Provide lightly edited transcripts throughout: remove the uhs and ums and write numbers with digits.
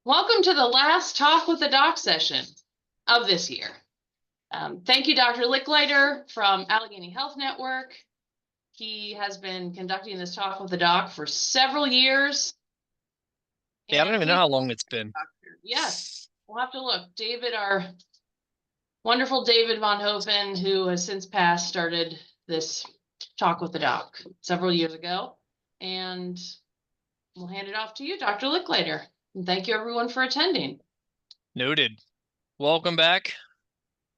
Welcome to the last Talk with the Doc session of this year. Thank you, Dr. Leichliter from Allegheny Health Network. He has been conducting this Talk with the Doc for several years. Yeah, I don't even know how long it's been. Yes, we'll have to look. David, our wonderful David Von Hofen, who has since passed, started this Talk with the Doc several years ago. And we'll hand it off to you, Dr. Leichliter. And thank you, everyone, for attending. Noted. Welcome back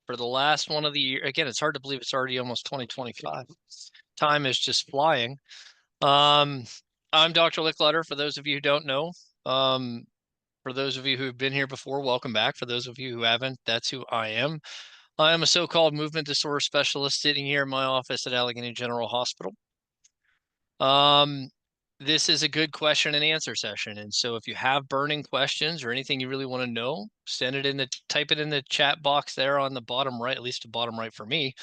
for the last one of the year. Again, it's hard to believe it's already almost 2025. Time is just flying. I'm Dr. Leichliter, for those of you who don't know. For those of you who've been here before, welcome back. For those of you who haven't, that's who I am. I am a so-called movement disorder specialist sitting here in my office at Allegheny General Hospital. This is a good question and answer session. And so if you have burning questions or anything you really want to know, type it in the chat box there on the bottom right, at least the bottom right for me.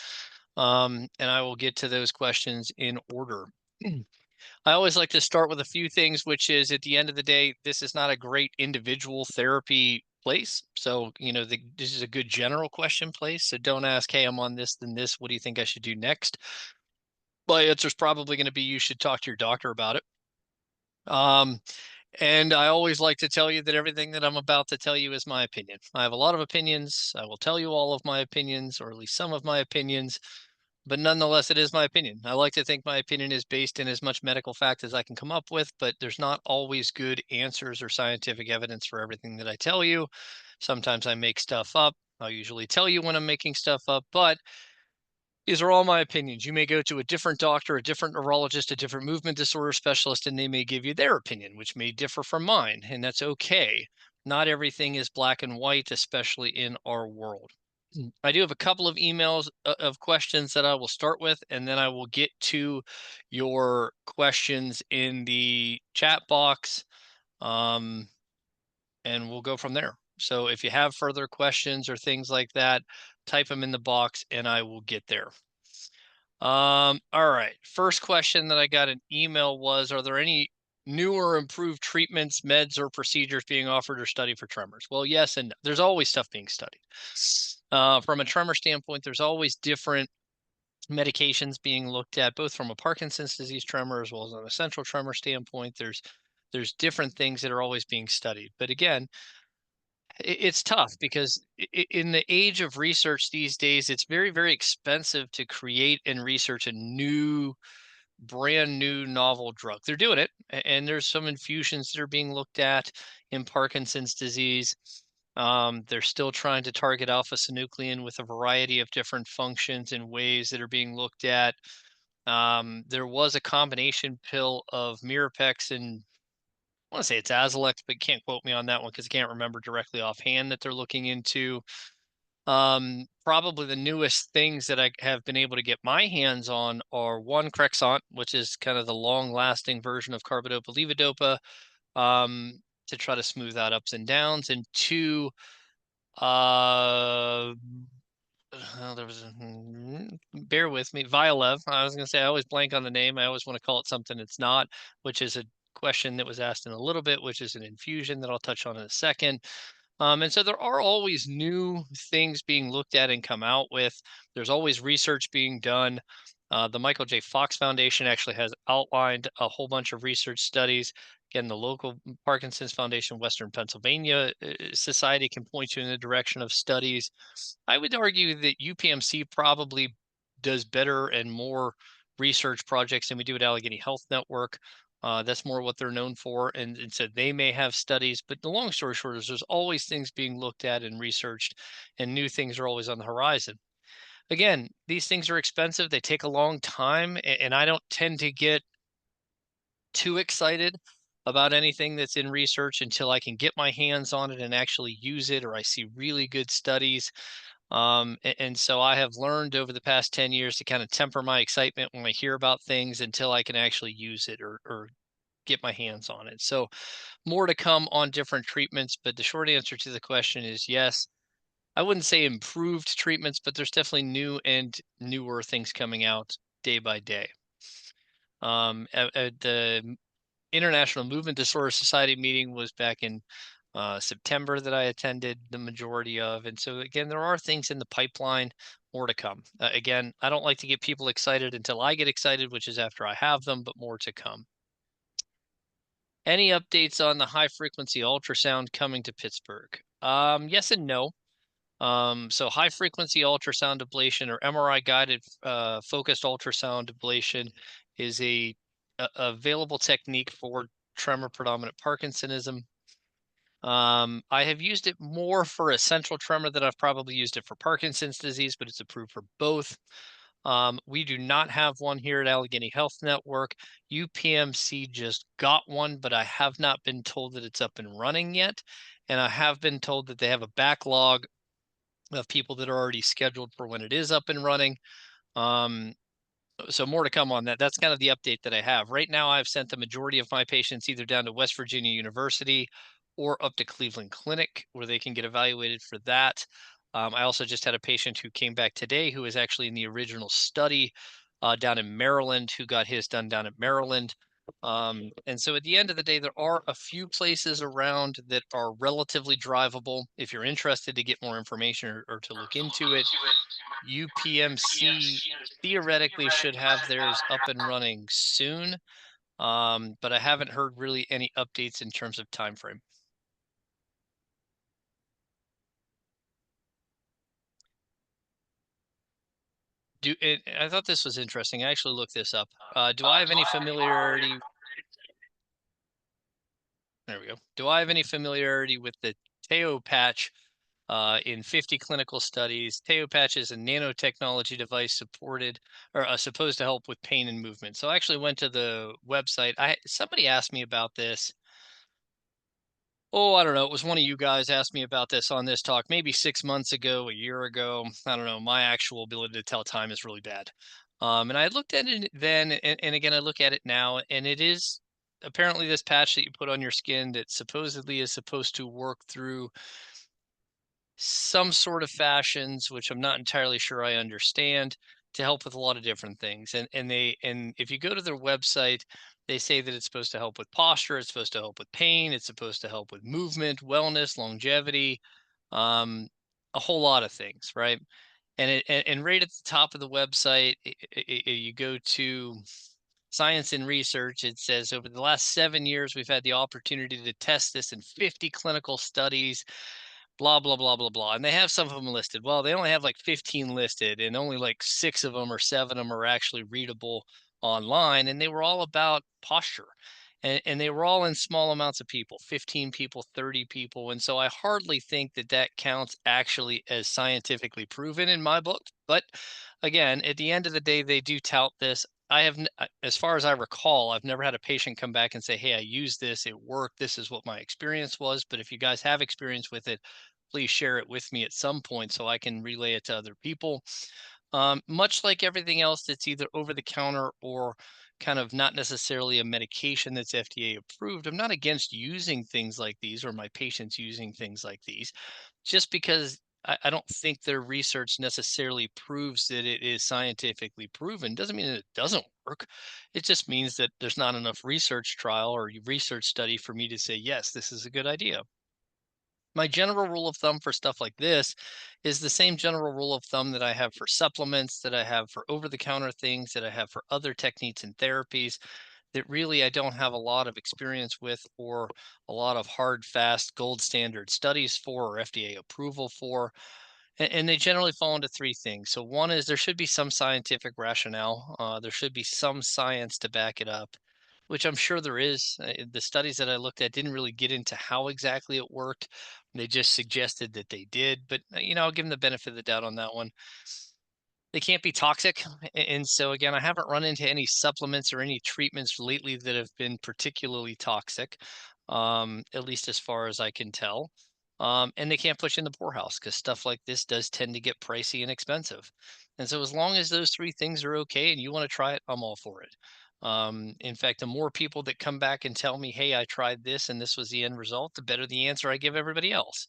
And I will get to those questions in order. I always like to start with a few things, which is at the end of the day, this is not a great individual therapy place. So, this is a good general question place. So don't ask, hey, I'm on this, then this. What do you think I should do next? My answer is probably going to be you should talk to your doctor about it. And I always like to tell you that everything that I'm about to tell you is my opinion. I have a lot of opinions. I will tell you all of my opinions, or at least some of my opinions, but nonetheless, it is my opinion. I like to think my opinion is based in as much medical fact as I can come up with, but there's not always good answers or scientific evidence for everything that I tell you. Sometimes I make stuff up. I'll usually tell you when I'm making stuff up, but these are all my opinions. You may go to a different doctor, a different neurologist, a different movement disorder specialist, and they may give you their opinion, which may differ from mine, and that's okay. Not everything is black and white, especially in our world. I do have a couple of emails of questions that I will start with, and then I will get to your questions in the chat box, and we'll go from there. So if you have further questions or things like that, type them in the box and I will get there. All right. First question that I got an email was, are there any new or improved treatments, meds, or procedures being offered or studied for tremors? Well, yes and no. There's always stuff being studied. From a tremor standpoint, there's always different medications being looked at, both from a Parkinson's disease tremor as well as an essential tremor standpoint. There's different things that are always being studied. But again, it's tough because in the age of research these days, it's very, very expensive to create and research a brand new novel drug. They're doing it, and there's some infusions that are being looked at in Parkinson's disease. They're still trying to target alpha-synuclein with a variety of different functions and ways that are being looked at. There was a combination pill of Mirapex and I want to say it's Azalex, but can't quote me on that one because I can't remember directly offhand that they're looking into. Probably the newest things that I have been able to get my hands on are one, Crexont, which is kind of the long-lasting version of carbidopa levodopa, to try to smooth out ups and downs, and two, there was bear with me, Vyalev. I was going to say I always blank on the name. I always want to call it something it's not, which is a question that was asked in a little bit, which is an infusion that I'll touch on in a second. And so there are always new things being looked at and come out with. There's always research being done. The Michael J. Fox Foundation actually has outlined a whole bunch of research studies. Again, the local Parkinson's Foundation, Western Pennsylvania Society can point you in the direction of studies. I would argue that UPMC probably does better and more research projects than we do at Allegheny Health Network. That's more what they're known for. And so they may have studies, but the long story short is there's always things being looked at and researched, and new things are always on the horizon. Again, these things are expensive. They take a long time, and I don't tend to get too excited about anything that's in research until I can get my hands on it and actually use it, or I see really good studies. And so I have learned over the past 10 years to kind of temper my excitement when I hear about things until I can actually use it or get my hands on it. So more to come on different treatments, but the short answer to the question is yes. I wouldn't say improved treatments, but there's definitely new and newer things coming out day by day. At the International Movement Disorder Society meeting was back in September that I attended the majority of. And so again, there are things in the pipeline, more to come. Again, I don't like to get people excited until I get excited, which is after I have them, but more to come. Any updates on the high frequency ultrasound coming to Pittsburgh? Yes and no. So high frequency ultrasound ablation or MRI guided focused ultrasound ablation is a available technique for tremor predominant Parkinsonism. I have used it more for essential tremor than I've probably used it for Parkinson's disease, but it's approved for both. We do not have one here at Allegheny Health Network. UPMC just got one, but I have not been told that it's up and running yet. And I have been told that they have a backlog of people that are already scheduled for when it is up and running. So more to come on that. That's kind of the update that I have. Right now, I've sent the majority of my patients either down to West Virginia University or up to Cleveland Clinic, where they can get evaluated for that. I also just had a patient who came back today who was actually in the original study down in Maryland, who got his done down at Maryland. And so at the end of the day, there are a few places around that are relatively drivable. If you're interested to get more information or to look into it, UPMC theoretically should have theirs up and running soon, but I haven't heard really any updates in terms of time frame. I thought this was interesting. I actually looked this up. Do I have any familiarity? There we go. Do I have any familiarity with the Teo patch in 50 clinical studies? Teo patch is a nanotechnology device supported or supposed to help with pain and movement. So I actually went to the website. Somebody asked me about this. Oh, I don't know. It was one of you guys asked me about this on this talk, maybe 6 months ago, a year ago. I don't know. My actual ability to tell time is really bad. And I looked at it then, and again, I look at it now, and it is apparently this patch that you put on your skin that supposedly is supposed to work through some sort of fashions, which I'm not entirely sure I understand, to help with a lot of different things. And if you go to their website, they say that it's supposed to help with posture, it's supposed to help with pain, it's supposed to help with movement, wellness, longevity, um, a whole lot of things, right? And right at the top of the website, you go to science and research. It says over the last 7 years, we've had the opportunity to test this in 50 clinical studies, blah, blah, blah, blah, blah. And they have some of them listed. Well, they only have like 15 listed, and only like 6 of them or 7 of them are actually readable online. And they were all about posture. And they were all in small amounts of people, 15 people, 30 people. And so I hardly think that that counts actually as scientifically proven in my book. But again, at the end of the day, they do tout this. As far as I recall, I've never had a patient come back and say, "Hey, I used this, it worked. This is what my experience was." But if you guys have experience with it, please share it with me at some point so I can relay it to other people. Much like everything else that's either over the counter or kind of not necessarily a medication that's FDA approved, I'm not against using things like these or my patients using things like these, just because I don't think their research necessarily proves that it is scientifically proven. Doesn't mean that it doesn't work. It just means that there's not enough research trial or research study for me to say, yes, this is a good idea. My general rule of thumb for stuff like this is the same general rule of thumb that I have for supplements, that I have for over the counter things, that I have for other techniques and therapies that really I don't have a lot of experience with or a lot of hard, fast, gold standard studies for or FDA approval for. And they generally fall into three things. So one is there should be some scientific rationale. There should be some science to back it up, which I'm sure there is. The studies that I looked at didn't really get into how exactly it worked. They just suggested that they did, but I'll give them the benefit of the doubt on that one. They can't be toxic. And so again, I haven't run into any supplements or any treatments lately that have been particularly toxic, at least as far as I can tell. And they can't push in the poorhouse because stuff like this does tend to get pricey and expensive. And so as long as those three things are okay and you want to try it, I'm all for it. In fact, the more people that come back and tell me, hey, I tried this and this was the end result, the better the answer I give everybody else.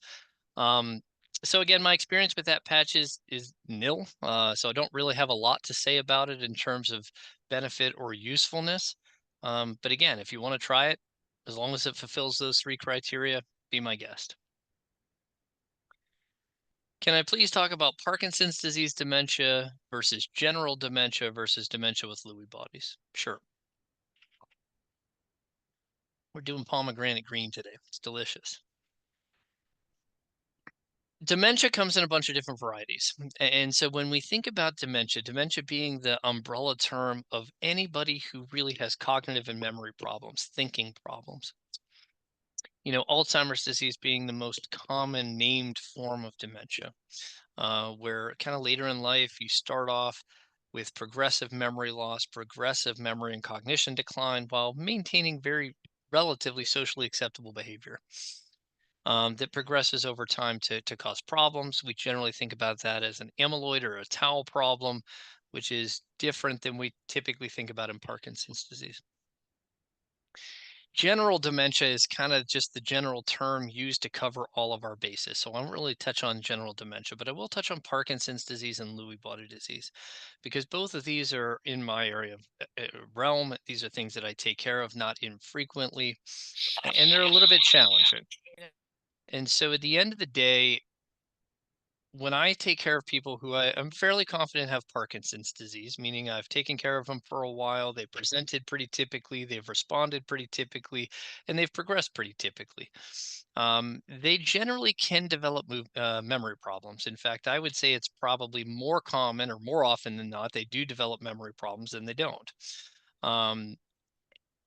Um, so again, my experience with that patch is nil. So I don't really have a lot to say about it in terms of benefit or usefulness. But again, if you want to try it, as long as it fulfills those three criteria, Be my guest. Can I please talk about Parkinson's disease dementia versus general dementia versus dementia with Lewy bodies? Sure. We're doing pomegranate green today. It's delicious. Dementia comes in a bunch of different varieties. And so when we think about dementia, dementia being the umbrella term of anybody who really has cognitive and memory problems, thinking problems. Alzheimer's disease being the most common named form of dementia, where kind of later in life you start off with progressive memory loss, progressive memory and cognition decline while maintaining very relatively socially acceptable behavior. That progresses over time to cause problems. We generally think about that as an amyloid or a tau problem, which is different than we typically think about in Parkinson's disease. General dementia is kind of just the general term used to cover all of our bases. So I won't really touch on general dementia, but I will touch on Parkinson's disease and Lewy body disease because both of these are in my area of realm. These are things that I take care of not infrequently, and they're a little bit challenging. And so at the end of the day, when I take care of people who I'm fairly confident have Parkinson's disease, meaning I've taken care of them for a while, they presented pretty typically, they've responded pretty typically, and they've progressed pretty typically. They generally can develop memory problems. In fact, I would say it's probably more common or more often than not, they do develop memory problems than they don't. Um,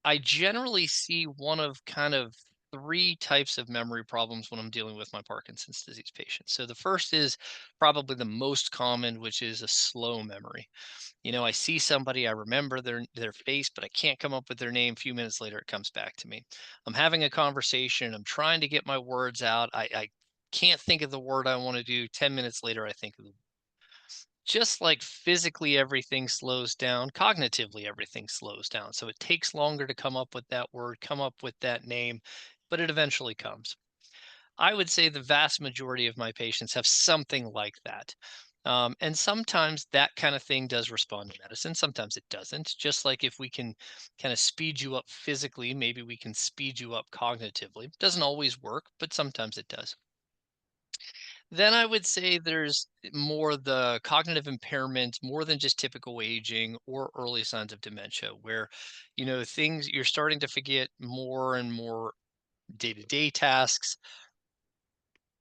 I generally see one of kind of three types of memory problems when I'm dealing with my Parkinson's disease patients. So the first is probably the most common, which is a slow memory. I see somebody, I remember their face, but I can't come up with their name. A few minutes later, it comes back to me. I'm having a conversation. I'm trying to get my words out. I can't think of the word I want to do. 10 minutes later, I think of the just like physically everything slows down, cognitively everything slows down. So it takes longer to come up with that word, come up with that name, but it eventually comes. I would say the vast majority of my patients have something like that. And sometimes that kind of thing does respond to medicine. Sometimes it doesn't. Just like if we can kind of speed you up physically, maybe we can speed you up cognitively. Doesn't always work, but sometimes it does. Then I would say there's more the cognitive impairment, more than just typical aging or early signs of dementia, where, things you're starting to forget more and more day-to-day tasks,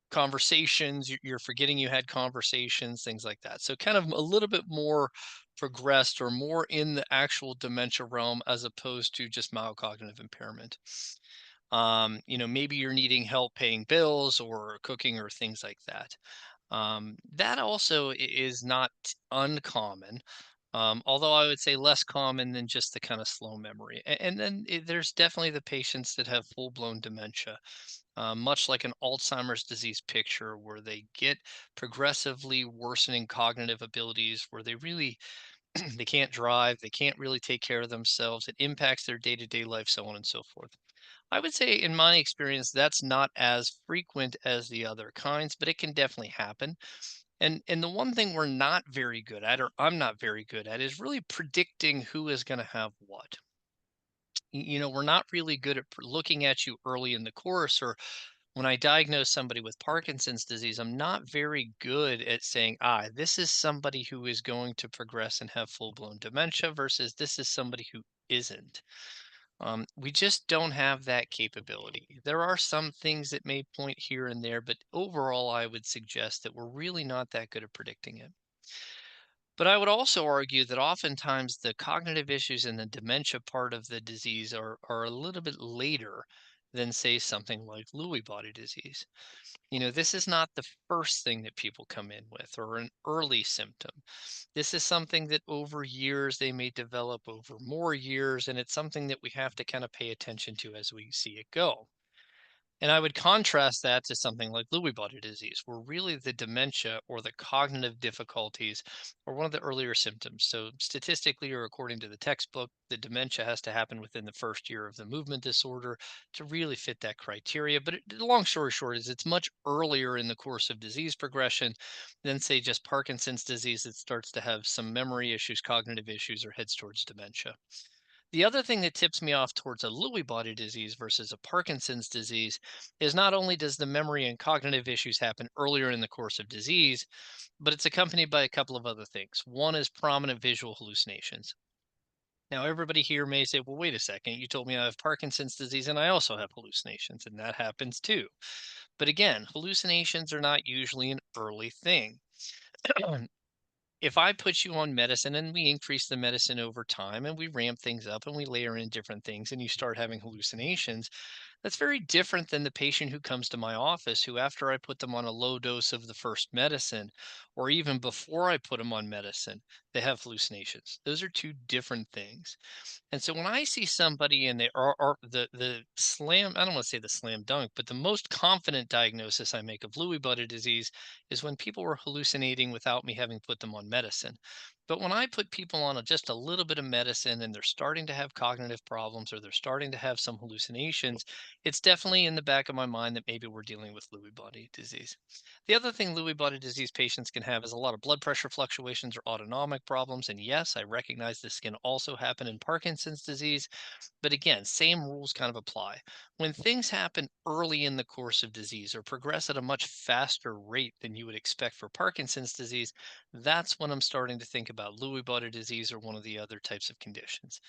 conversations, you're forgetting you had conversations, things like that. So kind of a little bit more progressed or more in the actual dementia realm as opposed to just mild cognitive impairment. Maybe you're needing help paying bills or cooking or things like that. That also is not uncommon, although I would say less common than just the kind of slow memory. And then there's definitely the patients that have full blown dementia, much like an Alzheimer's disease picture, where they get progressively worsening cognitive abilities, where they really they can't drive, they can't really take care of themselves. It impacts their day to day life, so on and so forth. I would say, in my experience, that's not as frequent as the other kinds, but it can definitely happen. And the one thing we're not very good at, or I'm not very good at, is really predicting who is going to have what. We're not really good at looking at you early in the course, or when I diagnose somebody with Parkinson's disease, I'm not very good at saying, this is somebody who is going to progress and have full blown dementia versus this is somebody who isn't. We just don't have that capability. There are some things that may point here and there, but overall, I would suggest that we're really not that good at predicting it. But I would also argue that oftentimes the cognitive issues in the dementia part of the disease are a little bit later than, say, something like Lewy body disease. This is not the first thing that people come in with or an early symptom. This is something that over years they may develop over more years, and it's something that we have to kind of pay attention to as we see it go. And I would contrast that to something like Lewy body disease, where really the dementia or the cognitive difficulties are one of the earlier symptoms. So, statistically, or according to the textbook, the dementia has to happen within the first year of the movement disorder to really fit that criteria. But the long story short is it's much earlier in the course of disease progression than, say, just Parkinson's disease that starts to have some memory issues, cognitive issues, or heads towards dementia. The other thing that tips me off towards a Lewy body disease versus a Parkinson's disease is not only does the memory and cognitive issues happen earlier in the course of disease, but it's accompanied by a couple of other things. One is prominent visual hallucinations. Now, everybody here may say, well, wait a second, you told me I have Parkinson's disease and I also have hallucinations, and that happens too. But again, hallucinations are not usually an early thing. If I put you on medicine and we increase the medicine over time and we ramp things up and we layer in different things and you start having hallucinations, that's very different than the patient who comes to my office who, after I put them on a low dose of the first medicine, or even before I put them on medicine, they have hallucinations. Those are two different things. And so when I see somebody and they are the slam, I don't want to say the slam dunk, but the most confident diagnosis I make of Lewy body disease is when people were hallucinating without me having put them on medicine. But when I put people on just a little bit of medicine and they're starting to have cognitive problems or they're starting to have some hallucinations, it's definitely in the back of my mind that maybe we're dealing with Lewy body disease. The other thing Lewy body disease patients can have is a lot of blood pressure fluctuations or autonomic problems. And yes, I recognize this can also happen in Parkinson's disease. But again, same rules kind of apply. When things happen early in the course of disease or progress at a much faster rate than you would expect for Parkinson's disease, that's when I'm starting to think about Lewy body disease or one of the other types of conditions.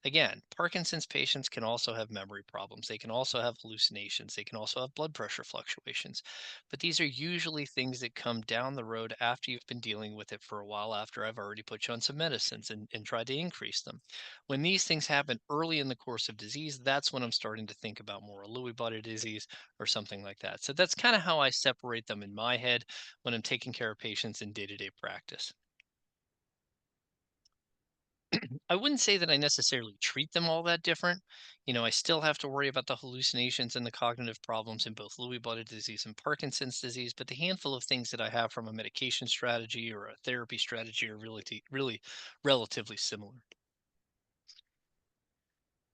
Again, Parkinson's patients can also have memory problems. They can also have hallucinations. They can also have blood pressure fluctuations. But these are usually things that come down the road after you've been dealing with it for a while, after I've already put you on some medicines and tried to increase them. When these things happen early in the course of disease, that's when I'm starting to think about more a Lewy body disease or something like that. So that's kind of how I separate them in my head when I'm taking care of patients in day-to-day practice. I wouldn't say that I necessarily treat them all that different. I still have to worry about the hallucinations and the cognitive problems in both Lewy body disease and Parkinson's disease, but the handful of things that I have from a medication strategy or a therapy strategy are really relatively similar.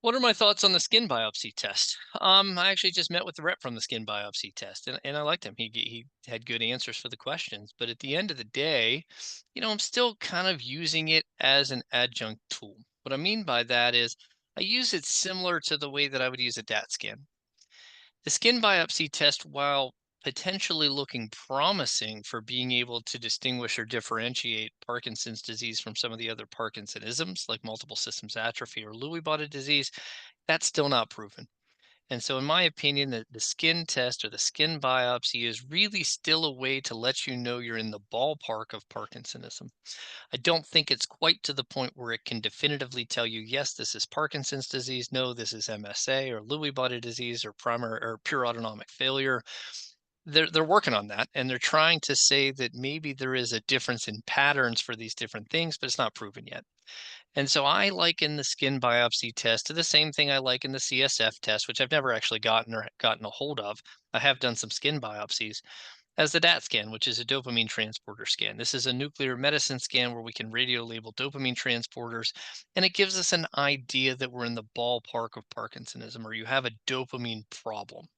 What are my thoughts on the skin biopsy test? I actually just met with the rep from the skin biopsy test, and I liked him. He had good answers for the questions, but at the end of the day, I'm still kind of using it as an adjunct tool. What I mean by that is I use it similar to the way that I would use a DAT scan. The skin biopsy test, while potentially looking promising for being able to distinguish or differentiate Parkinson's disease from some of the other Parkinsonisms like multiple systems atrophy or Lewy body disease, that's still not proven. And so, in my opinion, the skin test or the skin biopsy is really still a way to let you know you're in the ballpark of Parkinsonism. I don't think it's quite to the point where it can definitively tell you, yes, this is Parkinson's disease. No, this is MSA or Lewy body disease or primary or pure autonomic failure. They're working on that, and they're trying to say that maybe there is a difference in patterns for these different things, but it's not proven yet. And so I liken the skin biopsy test to the same thing I liken the CSF test, which I've never actually gotten a hold of. I have done some skin biopsies as the DAT scan, which is a dopamine transporter scan. This is a nuclear medicine scan where we can radio label dopamine transporters, and it gives us an idea that we're in the ballpark of Parkinsonism or you have a dopamine problem.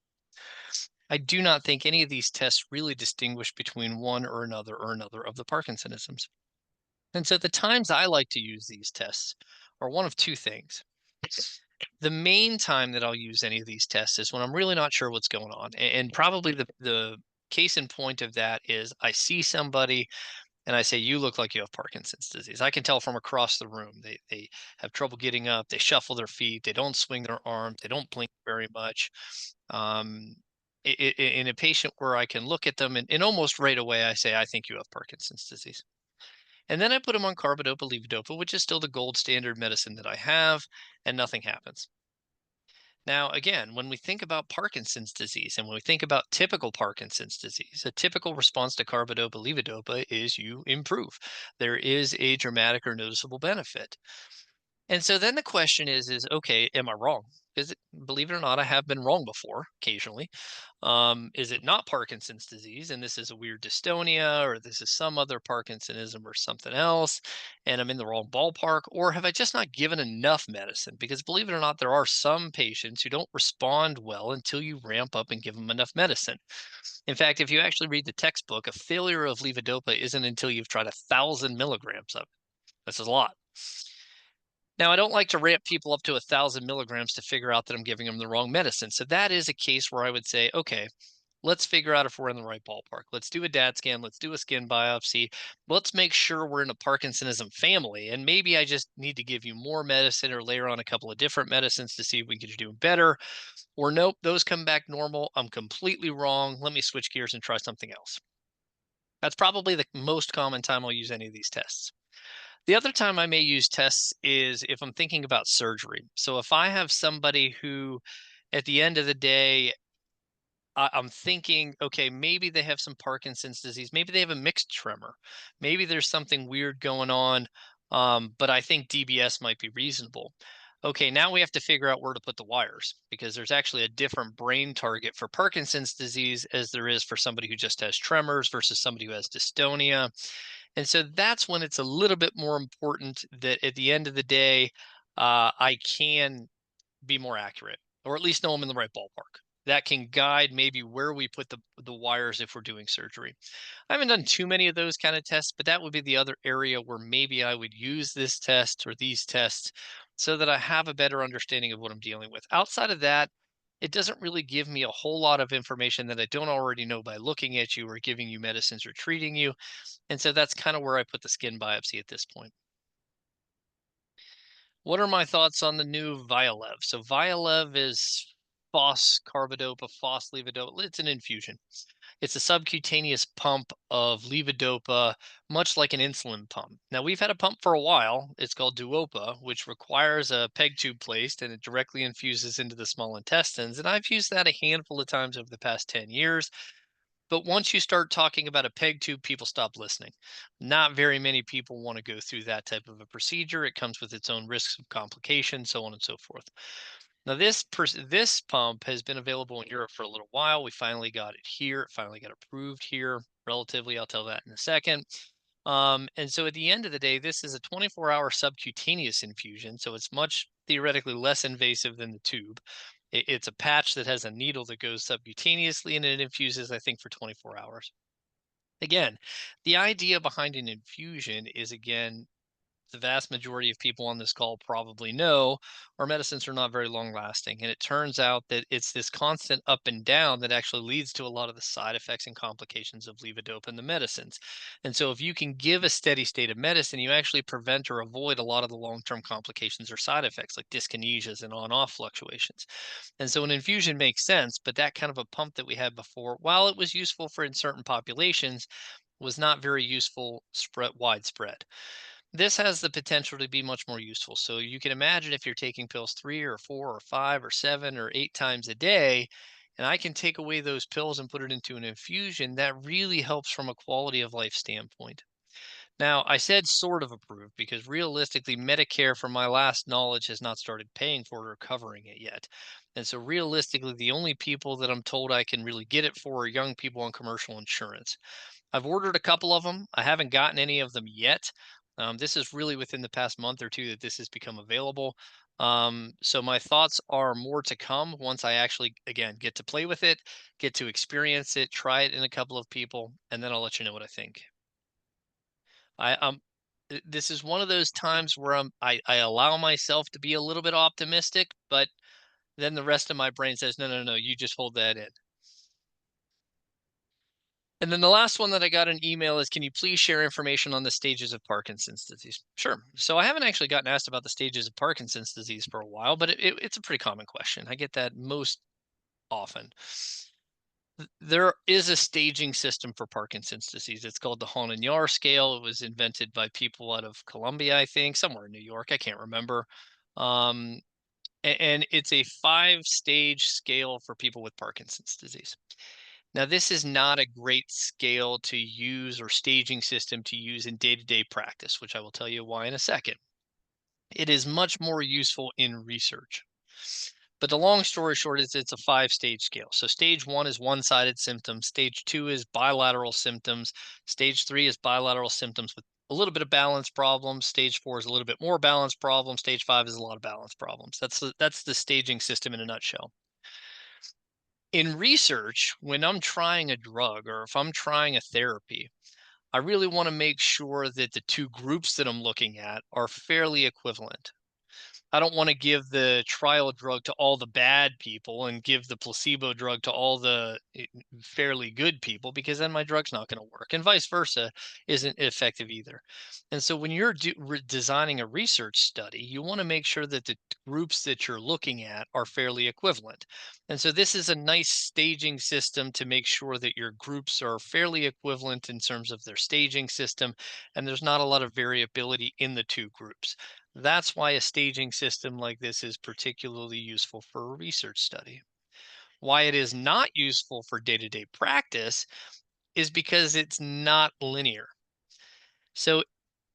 I do not think any of these tests really distinguish between one or another of the Parkinsonisms. And so the times I like to use these tests are one of two things. The main time that I'll use any of these tests is when I'm really not sure what's going on. And probably the case in point of that is I see somebody and I say, you look like you have Parkinson's disease. I can tell from across the room. They have trouble getting up, they shuffle their feet, they don't swing their arms, they don't blink very much. Um, in a patient where I can look at them and almost right away I say, I think you have Parkinson's disease. And then I put them on carbidopa levodopa, which is still the gold standard medicine that I have, and nothing happens. Now, again, when we think about Parkinson's disease and when we think about typical Parkinson's disease, a typical response to carbidopa levodopa is you improve. There is a dramatic or noticeable benefit. And so then the question is okay, am I wrong? Because believe it or not, I have been wrong before, occasionally. Is it not Parkinson's disease and this is a weird dystonia or this is some other Parkinsonism or something else and I'm in the wrong ballpark? Or have I just not given enough medicine? Because believe it or not, there are some patients who don't respond well until you ramp up and give them enough medicine. In fact, if you actually read the textbook, a failure of levodopa isn't until you've tried 1,000 milligrams of it. That's a lot. Now, I don't like to ramp people up to 1,000 milligrams to figure out that I'm giving them the wrong medicine. So that is a case where I would say, okay, let's figure out if we're in the right ballpark. Let's do a DAT scan. Let's do a skin biopsy. Let's make sure we're in a Parkinsonism family. And maybe I just need to give you more medicine or layer on a couple of different medicines to see if we can do better. Or nope, those come back normal. I'm completely wrong. Let me switch gears and try something else. That's probably the most common time I'll use any of these tests. The other time I may use tests is if I'm thinking about surgery. So if I have somebody who, at the end of the day, I'm thinking, okay, maybe they have some Parkinson's disease. Maybe they have a mixed tremor. Maybe there's something weird going on, but I think DBS might be reasonable. Okay, now we have to figure out where to put the wires because there's actually a different brain target for Parkinson's disease as there is for somebody who just has tremors versus somebody who has dystonia. And so that's when it's a little bit more important that at the end of the day, I can be more accurate, or at least know I'm in the right ballpark. That can guide maybe where we put the wires if we're doing surgery. I haven't done too many of those kind of tests, but that would be the other area where maybe I would use this test or these tests so that I have a better understanding of what I'm dealing with. Outside of that, it doesn't really give me a whole lot of information that I don't already know by looking at you or giving you medicines or treating you. And so that's kind of where I put the skin biopsy at this point. What are my thoughts on the new Vyalev? So Vyalev is carbidopa, levodopa. It's an infusion. It's a subcutaneous pump of levodopa, much like an insulin pump. Now we've had a pump for a while. It's called Duopa, which requires a peg tube placed and it directly infuses into the small intestines. And I've used that a handful of times over the past 10 years. But once you start talking about a peg tube, people stop listening. Not very many people want to go through that type of a procedure. It comes with its own risks of complication, so on and so forth. Now, this pump has been available in Europe for a little while. We finally got it here. It finally got approved here relatively. I'll tell that in a second. And so at the end of the day, this is a 24-hour subcutaneous infusion. So it's much theoretically less invasive than the tube. It's a patch that has a needle that goes subcutaneously and it infuses, I think, for 24 hours. Again, the idea behind an infusion is, again, the vast majority of people on this call probably know our medicines are not very long lasting. And it turns out that it's this constant up and down that actually leads to a lot of the side effects and complications of levodopa and the medicines. And so if you can give a steady state of medicine, you actually prevent or avoid a lot of the long-term complications or side effects like dyskinesias and on-off fluctuations. And so an infusion makes sense, but that kind of a pump that we had before, while it was useful for in certain populations, was not very useful widespread. This has the potential to be much more useful. So you can imagine if you're taking pills 3 or 4 or 5 or 7 or 8 times a day, and I can take away those pills and put it into an infusion, that really helps from a quality of life standpoint. Now, I said sort of approved because realistically, Medicare, from my last knowledge, has not started paying for it or covering it yet. And so realistically, the only people that I'm told I can really get it for are young people on commercial insurance. I've ordered a couple of them. I haven't gotten any of them yet. This is really within the past month or two that this has become available. So my thoughts are more to come once I actually, again, get to play with it, get to experience it, try it in a couple of people, and then I'll let you know what I think. This is one of those times where I allow myself to be a little bit optimistic, but then the rest of my brain says, no, no, no, you just hold that in. And then the last one that I got an email is, can you please share information on the stages of Parkinson's disease? Sure. So I haven't actually gotten asked about the stages of Parkinson's disease for a while, but it's a pretty common question. I get that most often. There is a staging system for Parkinson's disease. It's called the Hahn and Yahr scale. It was invented by people out of Columbia, I think, somewhere in New York. I can't remember. Um, and it's a 5-stage scale for people with Parkinson's disease. Now, this is not a great scale to use or staging system to use in day-to-day practice, which I will tell you why in a second. It is much more useful in research. But the long story short is it's a 5-stage scale. So stage 1 is one-sided symptoms. Stage 2 is bilateral symptoms. Stage 3 is bilateral symptoms with a little bit of balance problems. Stage 4 is a little bit more balance problems. Stage 5 is a lot of balance problems. That's the staging system in a nutshell. In research, when I'm trying a drug or if I'm trying a therapy, I really want to make sure that the two groups that I'm looking at are fairly equivalent. I don't want to give the trial drug to all the bad people and give the placebo drug to all the fairly good people, because then my drug's not going to work, and vice versa isn't effective either. And so when you're designing a research study, you want to make sure that the groups that you're looking at are fairly equivalent. And so this is a nice staging system to make sure that your groups are fairly equivalent in terms of their staging system, and there's not a lot of variability in the two groups. That's why a staging system like this is particularly useful for a research study. Why it is not useful for day-to-day practice is because it's not linear. So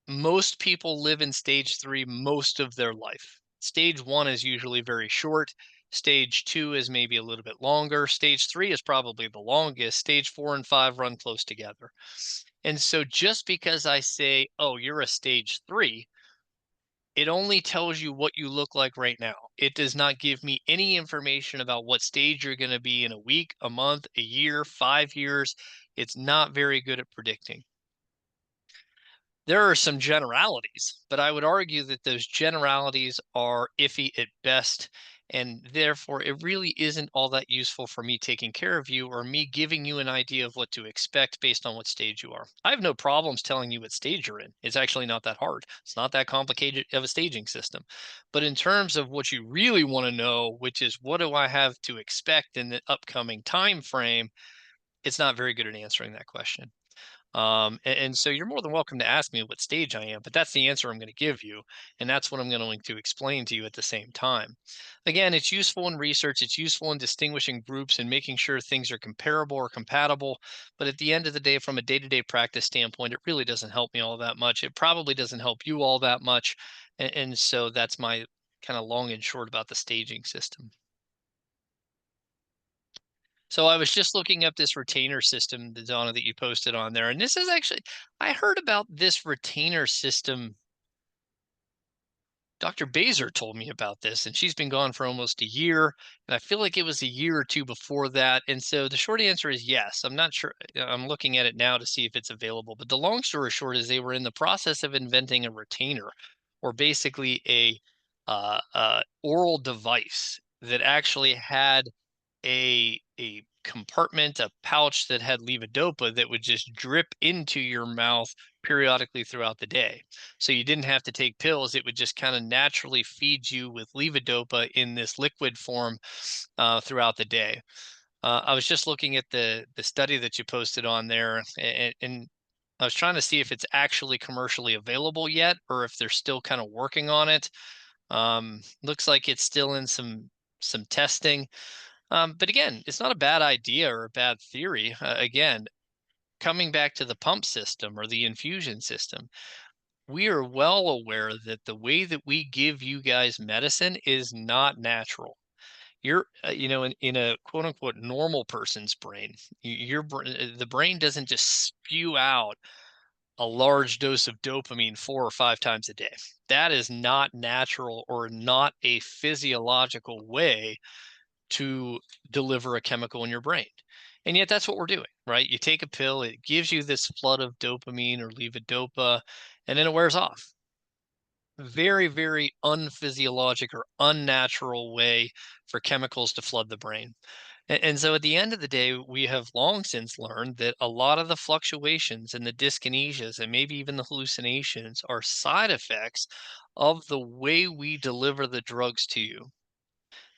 most people live in stage 3 most of their life. Stage 1 is usually very short. Stage 2 is maybe a little bit longer. Stage 3 is probably the longest. Stage 4 and 5 run close together. And so just because I say, oh, you're a stage 3, it only tells you what you look like right now. It does not give me any information about what stage you're going to be in a week, a month, a year, 5 years. It's not very good at predicting. There are some generalities, but I would argue that those generalities are iffy at best, and therefore it really isn't all that useful for me taking care of you or me giving you an idea of what to expect based on what stage you are. I have no problems telling you what stage you're in. It's actually not that hard. It's not that complicated of a staging system. But in terms of what you really want to know, which is what do I have to expect in the upcoming time frame, it's not very good at answering that question. And so you're more than welcome to ask me what stage I am, but that's the answer I'm going to give you. And that's what I'm going to explain to you at the same time. Again, it's useful in research. It's useful in distinguishing groups and making sure things are comparable or compatible. But at the end of the day, from a day-to-day practice standpoint, it really doesn't help me all that much. It probably doesn't help you all that much. And so that's my kind of long and short about the staging system. So I was just looking up this retainer system, Donna, that you posted on there. And this is actually, I heard about this retainer system. Dr. Baser told me about this, and she's been gone for almost a year. And I feel like it was a year or two before that. And so the short answer is yes. I'm not sure. I'm looking at it now to see if it's available. But the long story short is they were in the process of inventing a retainer, or basically a oral device that actually had a compartment, a pouch that had levodopa that would just drip into your mouth periodically throughout the day. So you didn't have to take pills. It would just kind of naturally feed you with levodopa in this liquid form throughout the day. I was just looking at the study that you posted on there, and I was trying to see if it's actually commercially available yet, or if they're still kind of working on it. Looks like it's still in some testing. But again, it's not a bad idea or a bad theory. Again, coming back to the pump system or the infusion system, we are well aware that the way that we give you guys medicine is not natural. You're, in a quote unquote normal person's brain, the brain doesn't just spew out a large dose of dopamine 4 or 5 times a day. That is not natural or not a physiological way to deliver a chemical in your brain. And yet that's what we're doing, right? You take a pill, it gives you this flood of dopamine or levodopa, and then it wears off. Very, very unphysiologic or unnatural way for chemicals to flood the brain. And so at the end of the day, we have long since learned that a lot of the fluctuations and the dyskinesias and maybe even the hallucinations are side effects of the way we deliver the drugs to you.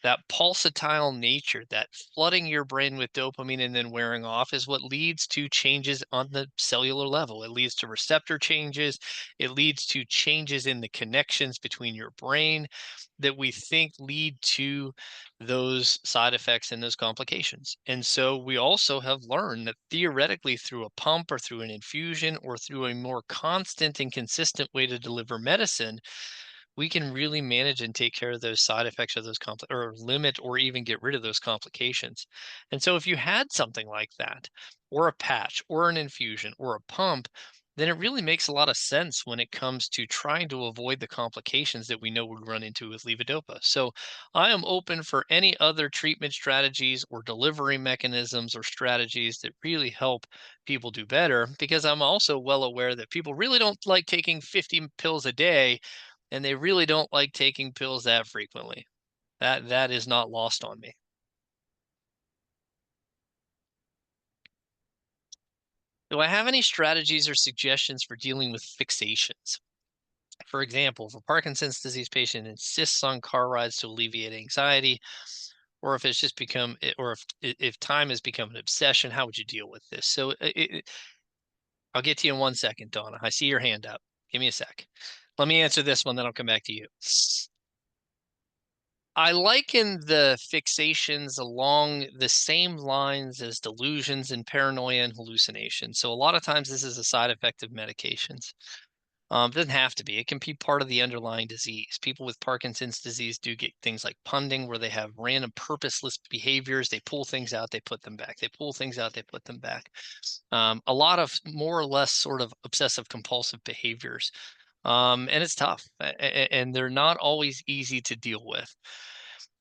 That pulsatile nature, that flooding your brain with dopamine and then wearing off, is what leads to changes on the cellular level. It leads to receptor changes. It leads to changes in the connections between your brain that we think lead to those side effects and those complications. And so we also have learned that theoretically, through a pump or through an infusion or through a more constant and consistent way to deliver medicine, we can really manage and take care of those side effects of those or limit or even get rid of those complications. And so if you had something like that, or a patch, or an infusion, or a pump, then it really makes a lot of sense when it comes to trying to avoid the complications that we know we run into with levodopa. So I am open for any other treatment strategies or delivery mechanisms or strategies that really help people do better, because I'm also well aware that people really don't like taking 50 pills a day and they really don't like taking pills that frequently. That is not lost on me. Do I have any strategies or suggestions for dealing with fixations? For example, if a Parkinson's disease patient insists on car rides to alleviate anxiety, or if it's just become, or if time has become an obsession, how would you deal with this? So I'll get to you in 1 second, Donna. I see your hand up. Give me a sec. Let me answer this one, then I'll come back to you. I liken the fixations along the same lines as delusions and paranoia and hallucinations. So a lot of times this is a side effect of medications. It doesn't have to be. It can be part of the underlying disease. People with Parkinson's disease do get things like punding, where they have random purposeless behaviors. They pull things out, they put them back. They pull things out, they put them back. A lot of more or less sort of obsessive compulsive behaviors. And it's tough, and they're not always easy to deal with.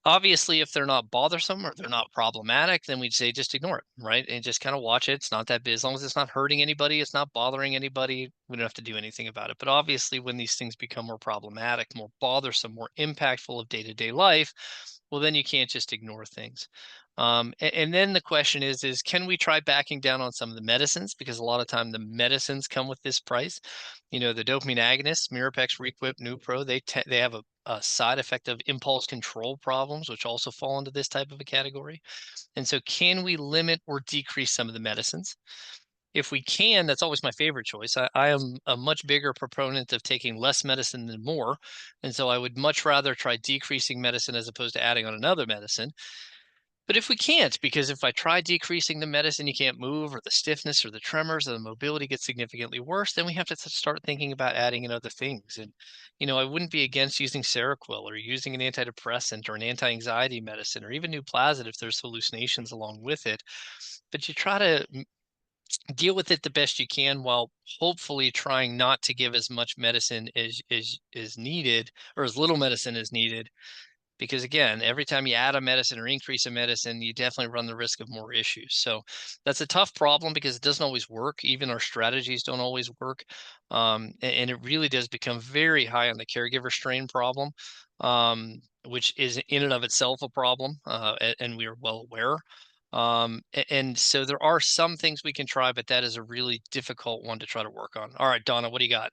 Obviously, if they're not bothersome or they're not problematic, then we'd say just ignore it, right? And just kind of watch it. It's not that big. As long as it's not hurting anybody, it's not bothering anybody, we don't have to do anything about it. But obviously, when these things become more problematic, more bothersome, more impactful of day-to-day life, well, then you can't just ignore things. And then the question is can we try backing down on some of the medicines? Because a lot of time the medicines come with this price. You know, the dopamine agonists, Mirapex, Requip, Nupro, they have a side effect of impulse control problems, which also fall into this type of a category. And so can we limit or decrease some of the medicines? If we can, that's always my favorite choice. I am a much bigger proponent of taking less medicine than more. And so I would much rather try decreasing medicine as opposed to adding on another medicine. But if we can't, because if I try decreasing the medicine, you can't move, or the stiffness or the tremors or the mobility gets significantly worse, then we have to start thinking about adding in other things. And, I wouldn't be against using Seroquel or using an antidepressant or an anti-anxiety medicine or even Nuplazid if there's hallucinations along with it. But you try to deal with it the best you can while hopefully trying not to give as much medicine as is needed, or as little medicine as needed, because again, every time you add a medicine or increase a medicine, you definitely run the risk of more issues. So that's a tough problem because it doesn't always work. Even our strategies don't always work. And it really does become very high on the caregiver strain problem, which is in and of itself a problem, and we are well aware. And so there are some things we can try, but that is a really difficult one to try to work on. All right, Donna, what do you got?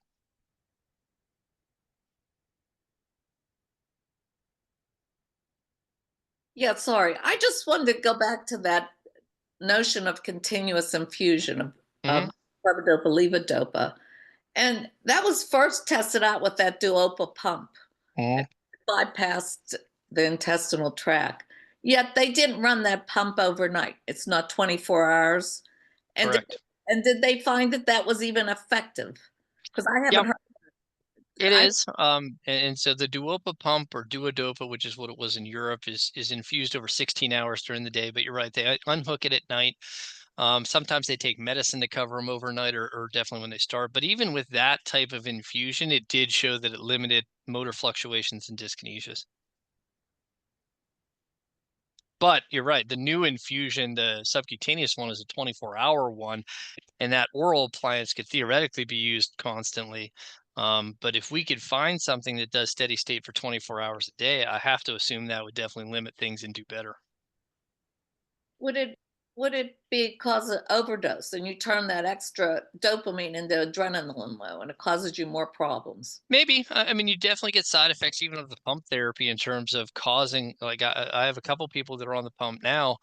Yeah, sorry. I just wanted to go back to that notion of continuous infusion Hmm. of carbidopa levodopa. And that was first tested out with that Duopa pump. Hmm. It bypassed the intestinal tract. Yet they didn't run that pump overnight. It's not 24 hours. And did, Correct. and did they find that that was even effective? Because I haven't Yep. heard. It I, is. And so the Duopa pump, or Duodopa, which is what it was in Europe, is infused over 16 hours during the day. But you're right, they unhook it at night. Sometimes they take medicine to cover them overnight, or definitely when they start. But even with that type of infusion, it did show that it limited motor fluctuations and dyskinesias. But you're right, the new infusion, the subcutaneous one, is a 24-hour one, and that oral appliance could theoretically be used constantly. But if we could find something that does steady state for 24 hours a day, I have to assume that would definitely limit things and do better. would it would it be cause of overdose and you turn that extra dopamine into adrenaline low and it causes you more problems? Maybe. I mean, you definitely get side effects even of the pump therapy in terms of causing, like, I have a couple people that are on the pump now,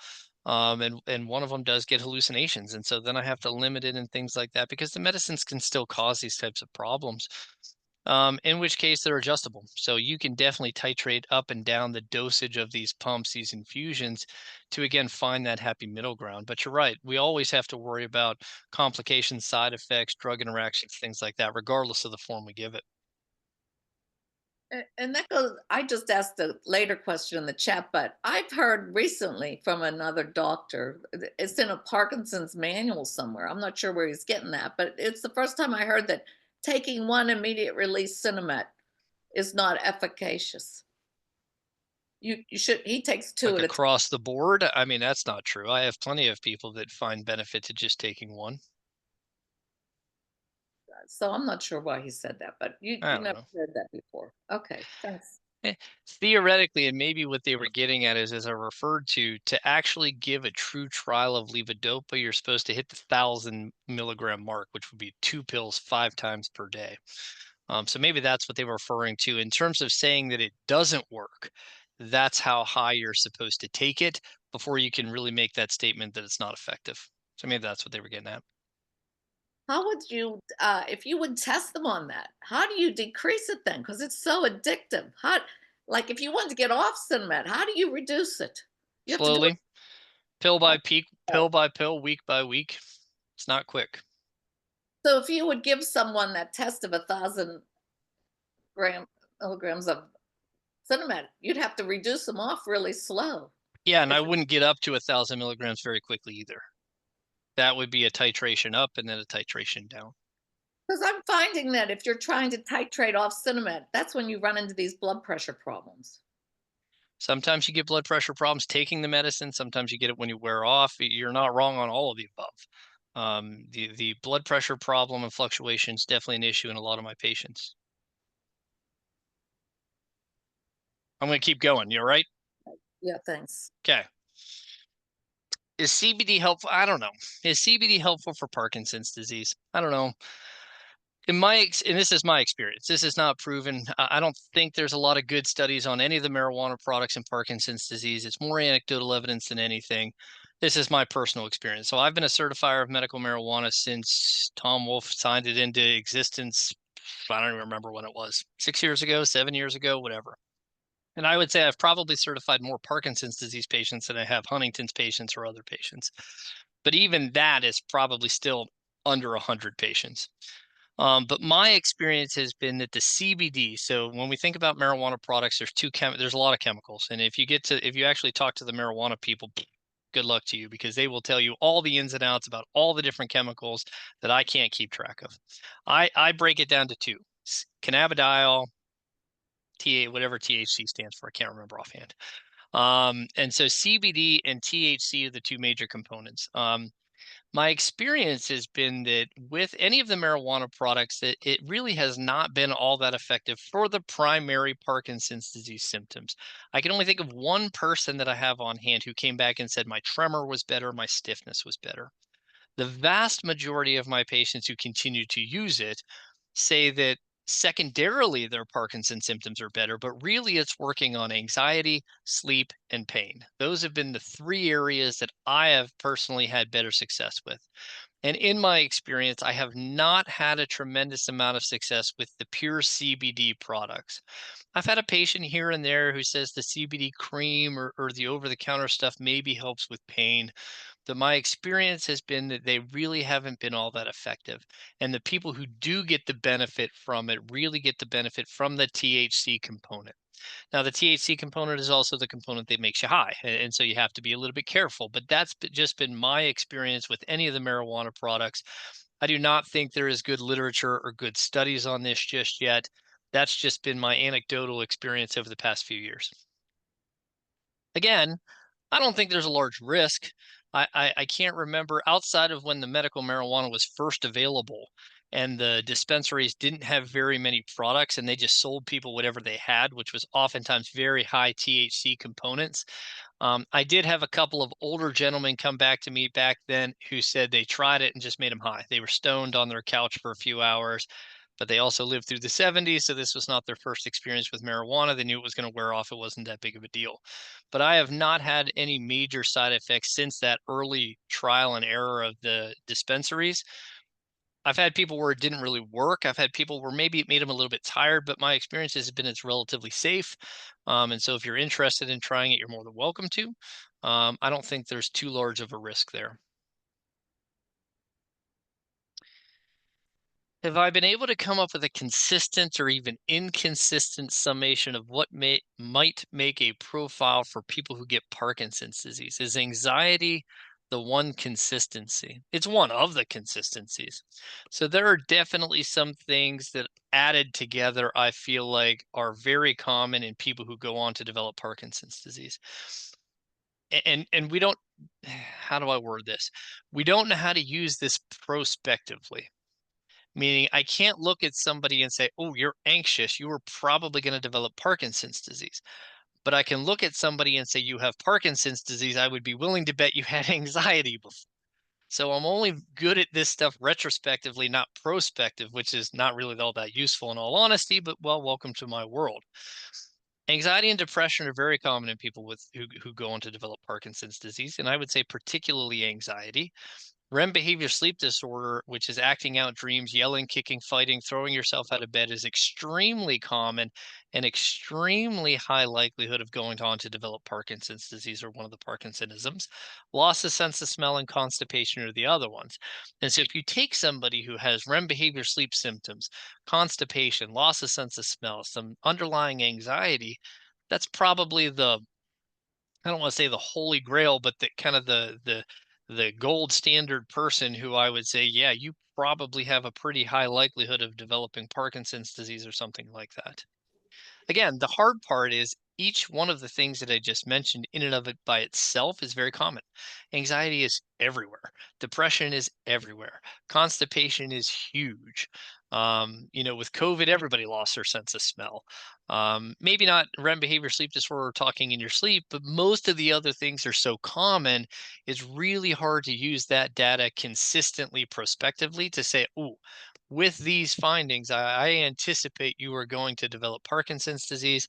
and one of them does get hallucinations, and so then I have to limit it and things like that because the medicines can still cause these types of problems. In which case they're adjustable. So you can definitely titrate up and down the dosage of these pumps, these infusions, to again find that happy middle ground. But you're right, we always have to worry about complications, side effects, drug interactions, things like that, regardless of the form we give it. And that goes, I just asked a later question in the chat, but I've heard recently from another doctor, it's in a Parkinson's manual somewhere. I'm not sure where he's getting that, but it's the first time I heard that taking one immediate release Cinemet is not efficacious. You should, he takes two Like at a time. across the board, I mean, that's not true. I have plenty of people that find benefit to just taking one. So I'm not sure why he said that, but I you don't never know. said that before. Okay, thanks. Theoretically, and maybe what they were getting at is, as I referred to actually give a true trial of levodopa, you're supposed to hit the 1,000 milligram mark, which would be 2 pills 5 times per day. So maybe that's what they were referring to in terms of saying that it doesn't work. That's how high you're supposed to take it before you can really make that statement that it's not effective. So maybe that's what they were getting at. How would you, if you would test them on that, how do you decrease it then? Because it's so addictive. Like if you want to get off Cinemet, how do you reduce it? You have to do it. Slowly, pill by peak, pill by pill, week by week. It's not quick. So if you would give someone that test of 1,000 milligrams of Cinemet, you'd have to reduce them off really slow. Yeah, and I If wouldn't get up to 1,000 milligrams very quickly either. That would be a titration up and then a titration down. Because I'm finding that if you're trying to titrate off Cinemet, that's when you run into these blood pressure problems. Sometimes you get blood pressure problems taking the medicine. Sometimes you get it when you wear off. You're not wrong on all of the above. The blood pressure problem and fluctuation is definitely an issue in a lot of my patients. I'm going to keep going. You all right? Yeah, thanks. Okay. Is CBD helpful? I don't know. Is CBD helpful for Parkinson's disease? I don't know. And this is my experience. This is not proven. I don't think there's a lot of good studies on any of the marijuana products in Parkinson's disease. It's more anecdotal evidence than anything. This is my personal experience. So I've been a certifier of medical marijuana since Tom Wolfe signed it into existence. I don't even remember when it was, 6 years ago, 7 years ago, whatever. And I would say I've probably certified more Parkinson's disease patients than I have Huntington's patients or other patients. But even that is probably still under 100 patients. But my experience has been that the CBD, so when we think about marijuana products, there's a lot of chemicals. And if you actually talk to the marijuana people, good luck to you, because they will tell you all the ins and outs about all the different chemicals that I can't keep track of. I break it down to two: cannabidiol, whatever THC stands for, I can't remember offhand. And so CBD and THC are the two major components. My experience has been that with any of the marijuana products, that it really has not been all that effective for the primary Parkinson's disease symptoms. I can only think of one person that I have on hand who came back and said my tremor was better, my stiffness was better. The vast majority of my patients who continue to use it say that secondarily their Parkinson's symptoms are better, but really it's working on anxiety, sleep, and pain. Those have been the three areas that I have personally had better success with. And in my experience, I have not had a tremendous amount of success with the pure CBD products. I've had a patient here and there who says the CBD cream or the over-the-counter stuff maybe helps with pain. But my experience has been that they really haven't been all that effective. And the people who do get the benefit from it really get the benefit from the THC component. Now, the THC component is also the component that makes you high. And so you have to be a little bit careful. But that's just been my experience with any of the marijuana products. I do not think there is good literature or good studies on this just yet. That's just been my anecdotal experience over the past few years. Again, I don't think there's a large risk. I can't remember, outside of when the medical marijuana was first available and the dispensaries didn't have very many products and they just sold people whatever they had, which was oftentimes very high THC components. I did have a couple of older gentlemen come back to me back then who said they tried it and just made them high. They were stoned on their couch for a few hours, but they also lived through the 70s, so this was not their first experience with marijuana. They knew it was going to wear off. It wasn't that big of a deal. But I have not had any major side effects since that early trial and error of the dispensaries. I've had people where it didn't really work. I've had people where maybe it made them a little bit tired, but my experience has been it's relatively safe. And so if you're interested in trying it, you're more than welcome to. I don't think there's too large of a risk there. Have I been able to come up with a consistent or even inconsistent summation of what might make a profile for people who get Parkinson's disease? Is anxiety the one consistency? It's one of the consistencies. So there are definitely some things that added together, I feel like, are very common in people who go on to develop Parkinson's disease. And we don't, how do I word this? We don't know how to use this prospectively. meaning I can't look at somebody and say, oh, you're anxious, you are probably going to develop Parkinson's disease. But I can look at somebody and say, you have Parkinson's disease. I would be willing to bet you had anxiety before. So I'm only good at this stuff retrospectively, not prospective, which is not really all that useful in all honesty, but well, welcome to my world. Anxiety and depression are very common in people who go on to develop Parkinson's disease, and I would say particularly anxiety. REM behavior sleep disorder, which is acting out dreams, yelling, kicking, fighting, throwing yourself out of bed, is extremely common and extremely high likelihood of going on to develop Parkinson's disease or one of the Parkinsonisms. Loss of sense of smell and constipation are the other ones. And so if you take somebody who has REM behavior sleep symptoms, constipation, loss of sense of smell, some underlying anxiety, that's probably I don't want to say the holy grail, but the kind of the gold standard person who I would say, yeah, you probably have a pretty high likelihood of developing Parkinson's disease or something like that. Again, the hard part is each one of the things that I just mentioned in and of it by itself is very common. Anxiety is everywhere. Depression is everywhere. Constipation is huge. With COVID, everybody lost their sense of smell. Maybe not REM behavior sleep disorder, talking in your sleep, but most of the other things are so common, it's really hard to use that data consistently prospectively to say, oh, with these findings, I anticipate you are going to develop Parkinson's disease.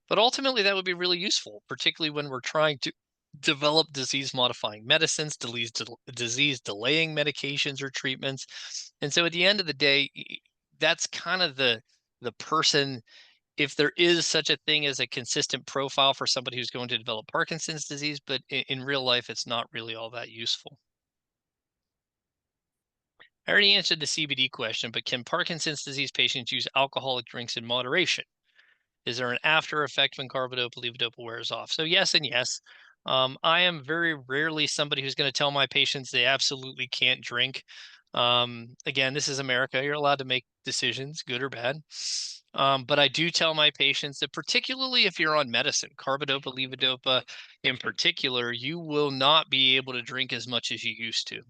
But ultimately, that would be really useful, particularly when we're trying to develop disease modifying medicines, disease delaying medications or treatments. And so at the end of the day, that's kind of the person, if there is such a thing as a consistent profile for somebody who's going to develop Parkinson's disease, but in real life, it's not really all that useful. I already answered the CBD question, but can Parkinson's disease patients use alcoholic drinks in moderation? Is there an after effect when carbidopa levodopa wears off? So yes and yes. I am very rarely somebody who's going to tell my patients they absolutely can't drink. Again, this is America. You're allowed to make decisions, good or bad. But I do tell my patients that particularly if you're on medicine, carbidopa, levodopa in particular, you will not be able to drink as much as you used to.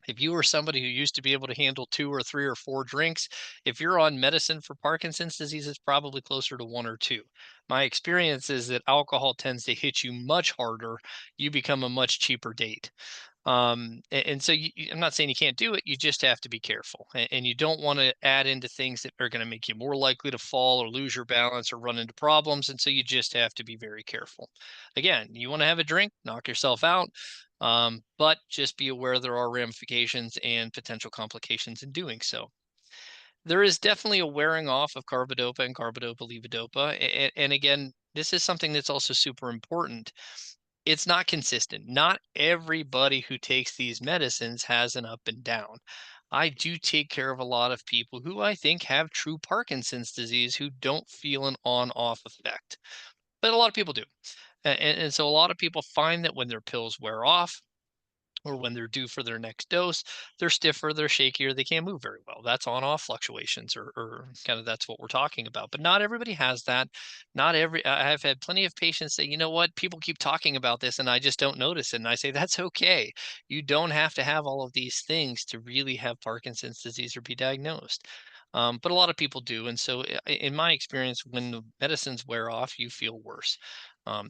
If you were somebody who used to be able to handle 2 or 3 or 4 drinks, if you're on medicine for Parkinson's disease, it's probably closer to 1 or 2. My experience is that alcohol tends to hit you much harder. You become a much cheaper date. And so I'm not saying you can't do it. You just have to be careful, and you don't want to add into things that are going to make you more likely to fall or lose your balance or run into problems. And so you just have to be very careful. Again, you want to have a drink, knock yourself out. But just be aware there are ramifications and potential complications in doing so. There is definitely a wearing off of carbidopa and carbidopa levodopa. And again, this is something that's also super important. It's not consistent. Not everybody who takes these medicines has an up and down. I do take care of a lot of people who I think have true Parkinson's disease who don't feel an on-off effect. But a lot of people do. And so a lot of people find that when their pills wear off, or when they're due for their next dose, they're stiffer, they're shakier, they can't move very well. That's on-off fluctuations, or kind of that's what we're talking about. But not everybody has that. I've had plenty of patients say, you know what, people keep talking about this and I just don't notice it. And I say, that's okay. You don't have to have all of these things to really have Parkinson's disease or be diagnosed. But a lot of people do. And so in my experience, when the medicines wear off, you feel worse.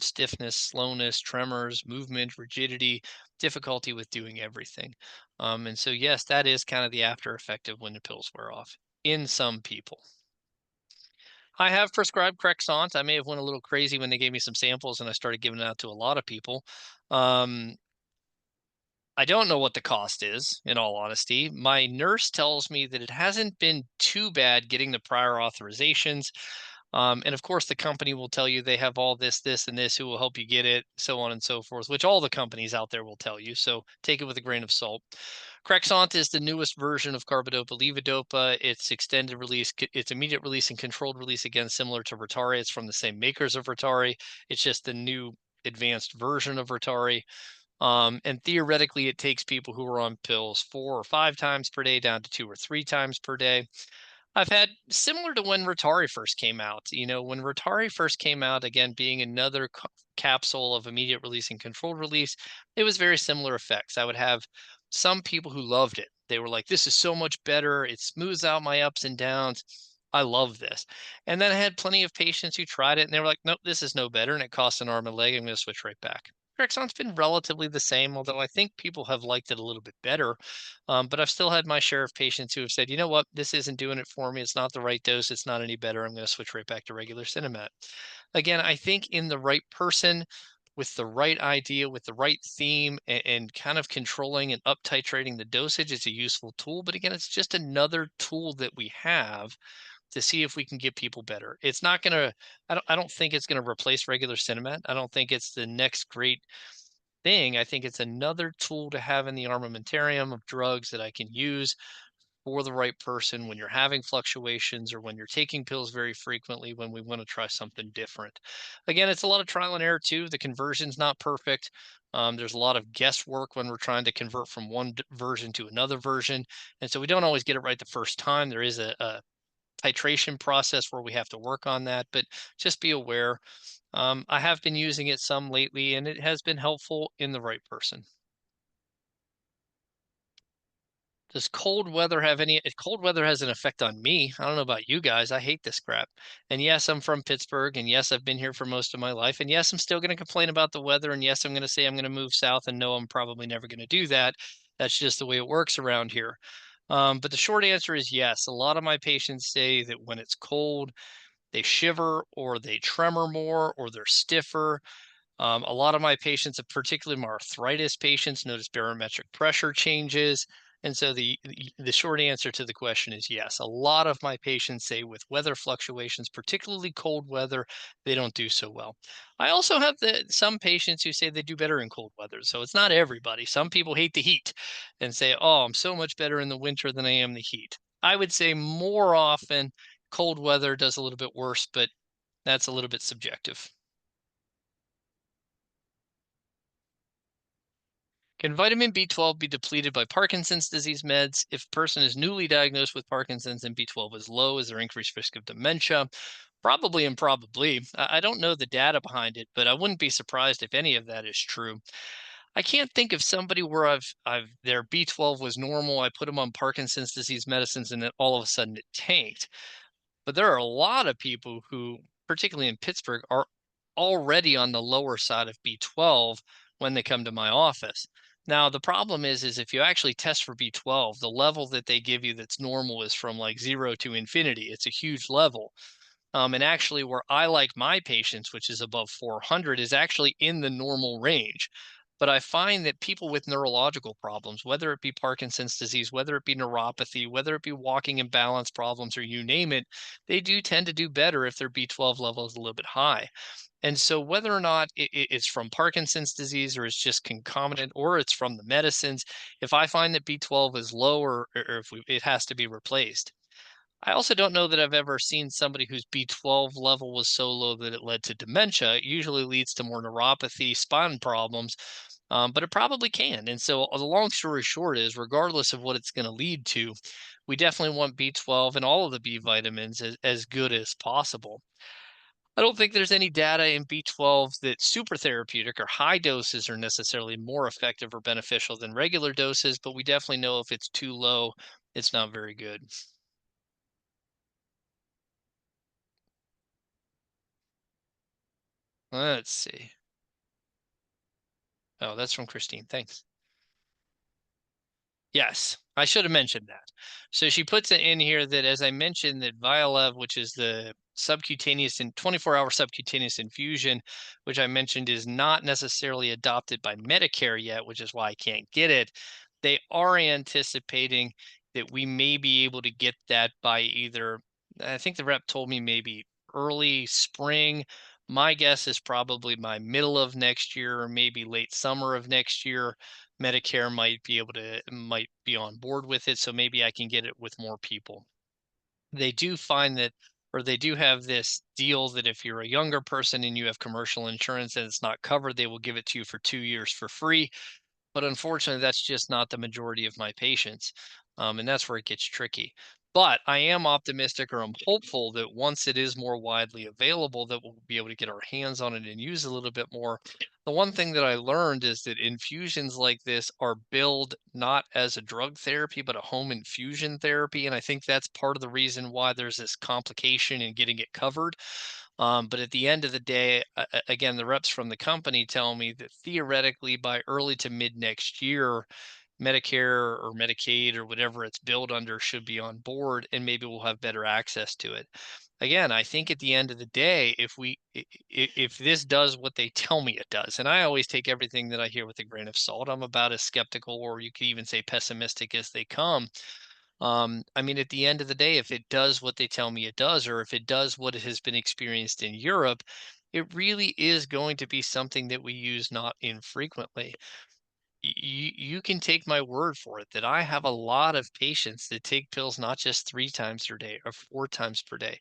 Stiffness, slowness, tremors, movement, rigidity, difficulty with doing everything. And so, yes, that is kind of the after effect of when the pills wear off in some people. I have prescribed Crexont. I may have went a little crazy when they gave me some samples and I started giving it out to a lot of people. I don't know what the cost is, in all honesty. My nurse tells me that it hasn't been too bad getting the prior authorizations. And of course, the company will tell you they have all this, and this, who will help you get it, so on and so forth, which all the companies out there will tell you. So take it with a grain of salt. Crexont is the newest version of carbidopa levodopa. It's extended release, it's immediate release and controlled release, again, similar to Ritari. It's from the same makers of Ritari. It's just the new advanced version of Ritari. And theoretically, it takes people who are on pills 4 or 5 times per day down to 2 or 3 times per day. I've had similar to when Ritari first came out. When Ritari first came out, again, being another capsule of immediate release and controlled release, it was very similar effects. I would have some people who loved it. They were like, this is so much better. It smooths out my ups and downs. I love this. And then I had plenty of patients who tried it and they were like, nope, this is no better. And it costs an arm and a leg. I'm going to switch right back. Crexon's been relatively the same, although I think people have liked it a little bit better. But I've still had my share of patients who have said, you know what, this isn't doing it for me. It's not the right dose. It's not any better. I'm going to switch right back to regular Cinemat. Again, I think in the right person, with the right idea, with the right theme, and kind of controlling and up titrating the dosage is a useful tool. But again, it's just another tool that we have to see if we can get people better. It's not going to, I don't think it's going to replace regular Cinemat. I don't think it's the next great thing. I think it's another tool to have in the armamentarium of drugs that I can use for the right person when you're having fluctuations or when you're taking pills very frequently, when we want to try something different. Again, it's a lot of trial and error too. The conversion's not perfect. There's a lot of guesswork when we're trying to convert from one version to another version. And so we don't always get it right the first time. There is a titration process where we have to work on that, but just be aware. I have been using it some lately and it has been helpful in the right person. Does cold weather have any? Cold weather has an effect on me. I don't know about you guys. I hate this crap. And yes, I'm from Pittsburgh. And yes, I've been here for most of my life. And yes, I'm still going to complain about the weather. And yes, I'm going to say I'm going to move south. And no, I'm probably never going to do that. That's just the way it works around here. But the short answer is yes. A lot of my patients say that when it's cold, they shiver or they tremor more or they're stiffer. A lot of my patients, particularly my arthritis patients, notice barometric pressure changes. And so the short answer to the question is yes. A lot of my patients say with weather fluctuations, particularly cold weather, they don't do so well. I also have some patients who say they do better in cold weather. So it's not everybody. Some people hate the heat and say, oh, I'm so much better in the winter than I am the heat. I would say more often cold weather does a little bit worse, but that's a little bit subjective. Can vitamin B12 be depleted by Parkinson's disease meds? If a person is newly diagnosed with Parkinson's and B12 is low, is there increased risk of dementia? Probably and probably. I don't know the data behind it, but I wouldn't be surprised if any of that is true. I can't think of somebody where their B12 was normal. I put them on Parkinson's disease medicines and then all of a sudden it tanked. But there are a lot of people who, particularly in Pittsburgh, are already on the lower side of B12 when they come to my office. Now, the problem is if you actually test for B12, the level that they give you that's normal is from like 0 to infinity. It's a huge level. And actually, where I like my patients, which is above 400, is actually in the normal range. But I find that people with neurological problems, whether it be Parkinson's disease, whether it be neuropathy, whether it be walking imbalance problems, or you name it, they do tend to do better if their B12 level is a little bit high. And so whether or not it's from Parkinson's disease or it's just concomitant or it's from the medicines, if I find that B12 is low or if it has to be replaced. I also don't know that I've ever seen somebody whose B12 level was so low that it led to dementia. It usually leads to more neuropathy, spine problems, but it probably can. And so the long story short is, regardless of what it's going to lead to, we definitely want B12 and all of the B vitamins as good as possible. I don't think there's any data in B12 that super therapeutic or high doses are necessarily more effective or beneficial than regular doses, but we definitely know if it's too low, it's not very good. Let's see. Oh, that's from Christine. Thanks. Yes, I should have mentioned that. So she puts it in here that, as I mentioned, that Vialev, which is the subcutaneous and 24-hour subcutaneous infusion, which I mentioned is not necessarily adopted by Medicare yet, which is why I can't get it. They are anticipating that we may be able to get that by either, I think the rep told me maybe early spring. My guess is probably by middle of next year or maybe late summer of next year. Medicare might be on board with it, so maybe I can get it with more people. They do find that, or they do have this deal that if you're a younger person and you have commercial insurance and it's not covered, they will give it to you for 2 years for free. But unfortunately, that's just not the majority of my patients. And that's where it gets tricky. But I am optimistic, or I'm hopeful, that once it is more widely available, that we'll be able to get our hands on it and use a little bit more. The one thing that I learned is that infusions like this are billed not as a drug therapy, but a home infusion therapy. And I think that's part of the reason why there's this complication in getting it covered. But at the end of the day, again, the reps from the company tell me that theoretically by early to mid next year, Medicare or Medicaid or whatever it's billed under should be on board, and maybe we'll have better access to it. Again, I think at the end of the day, if this does what they tell me it does, and I always take everything that I hear with a grain of salt, I'm about as skeptical, or you could even say pessimistic, as they come. I mean, at the end of the day, if it does what they tell me it does, or if it does what it has been experienced in Europe, it really is going to be something that we use not infrequently. You can take my word for it that I have a lot of patients that take pills not just 3 times per day or 4 times per day,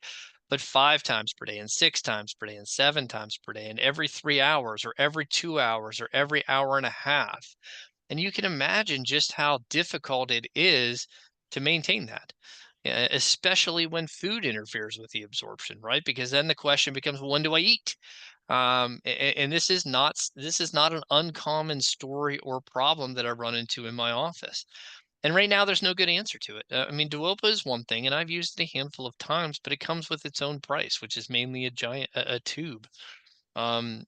but 5 times per day and 6 times per day and 7 times per day and every 3 hours or every 2 hours or every hour and a half. And you can imagine just how difficult it is to maintain that, especially when food interferes with the absorption, right? Because then the question becomes, when do I eat? And this is not an uncommon story or problem that I run into in my office. And right now, there's no good answer to it. I mean, Duopa is one thing, and I've used it a handful of times, but it comes with its own price, which is mainly a tube. Um,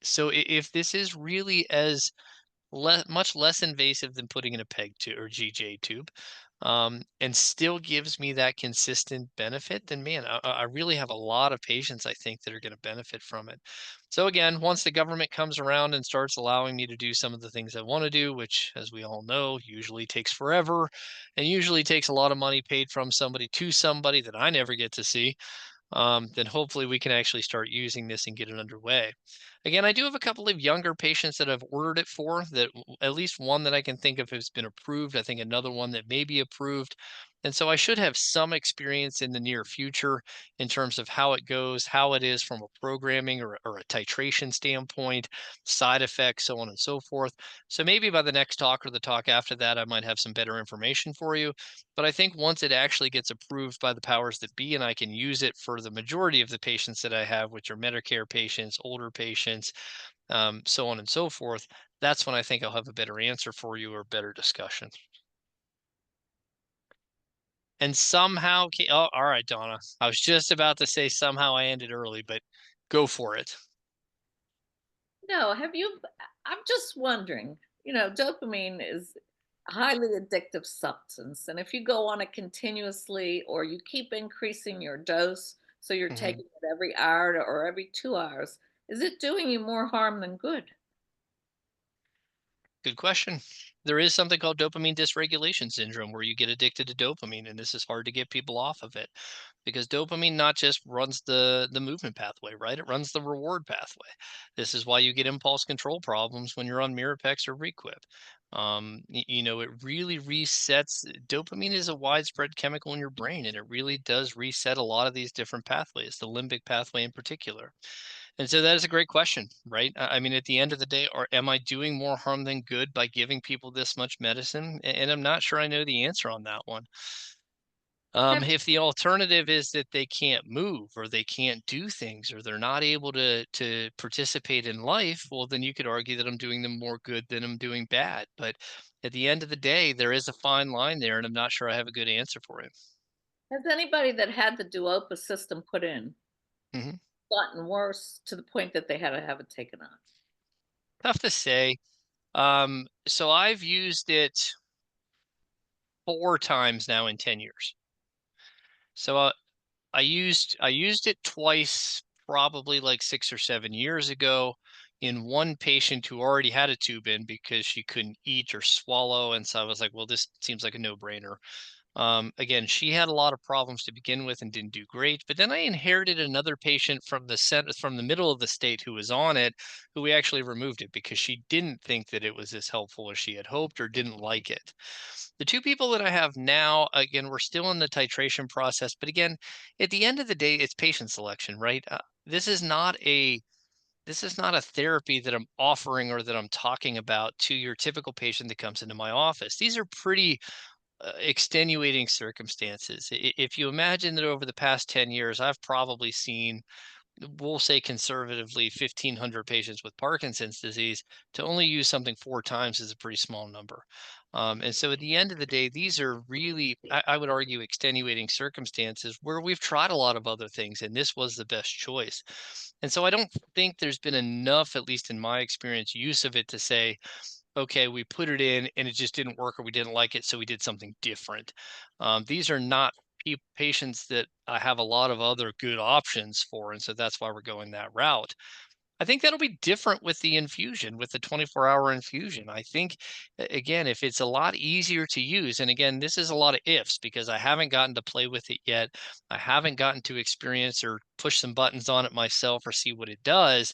so if this is really as much less invasive than putting in a PEG tube or GJ tube, and still gives me that consistent benefit, then man, I really have a lot of patients I think that are going to benefit from it. So again, once the government comes around and starts allowing me to do some of the things I want to do, which, as we all know, usually takes forever and usually takes a lot of money paid from somebody to somebody that I never get to see, then hopefully we can actually start using this and get it underway. Again, I do have a couple of younger patients that I've ordered it for, that at least one that I can think of has been approved. I think another one that may be approved. And so I should have some experience in the near future in terms of how it goes, how it is from a programming or a titration standpoint, side effects, so on and so forth. So maybe by the next talk or the talk after that, I might have some better information for you. But I think once it actually gets approved by the powers that be, and I can use it for the majority of the patients that I have, which are Medicare patients, older patients, so on and so forth, that's when I think I'll have a better answer for you or better discussion. And somehow, oh, all right, Donna, I was just about to say somehow I ended early, but go for it. No, I'm just wondering, dopamine is a highly addictive substance. And if you go on it continuously or you keep increasing your dose, so you're Mhm. taking it every hour or every 2 hours, is it doing you more harm than good? Good question. There is something called dopamine dysregulation syndrome where you get addicted to dopamine, and this is hard to get people off of it because dopamine not just runs the movement pathway, right? It runs the reward pathway. This is why you get impulse control problems when you're on Mirapex or Requip. It really resets. Dopamine is a widespread chemical in your brain, and it really does reset a lot of these different pathways, the limbic pathway in particular. And so that is a great question, right? I mean, at the end of the day, am I doing more harm than good by giving people this much medicine? And I'm not sure I know the answer on that one. Have, If the alternative is that they can't move or they can't do things or they're not able to participate in life, well, then you could argue that I'm doing them more good than I'm doing bad. But at the end of the day, there is a fine line there, and I'm not sure I have a good answer for it. has anybody that had the Duopa system put in Mhm. gotten worse to the point that they had to have it taken out? Tough to say. So I've used it 4 times now in 10 years. So I used it twice, probably like 6 or 7 years ago, in one patient who already had a tube in because she couldn't eat or swallow, and so I was like, well, this seems like a no-brainer. Again, she had a lot of problems to begin with and didn't do great. But then I inherited another patient from the middle of the state who was on it, who we actually removed it because she didn't think that it was as helpful as she had hoped or didn't like it. The two people that I have now, again, we're still in the titration process, but again, at the end of the day, it's patient selection, right? This is not a therapy that I'm offering or that I'm talking about to your typical patient that comes into my office. These are pretty extenuating circumstances. If you imagine that over the past 10 years, I've probably seen, we'll say conservatively, 1,500 patients with Parkinson's disease. To only use something 4 times is a pretty small number. And so at the end of the day, these are really, I would argue, extenuating circumstances where we've tried a lot of other things and this was the best choice. And so I don't think there's been enough, at least in my experience, use of it to say, okay, we put it in and it just didn't work or we didn't like it, so we did something different. These are not patients that I have a lot of other good options for, and so that's why we're going that route. I think that'll be different with the infusion, with the 24-hour infusion. I think, again, if it's a lot easier to use, and again, this is a lot of ifs because I haven't gotten to play with it yet. I haven't gotten to experience or push some buttons on it myself or see what it does.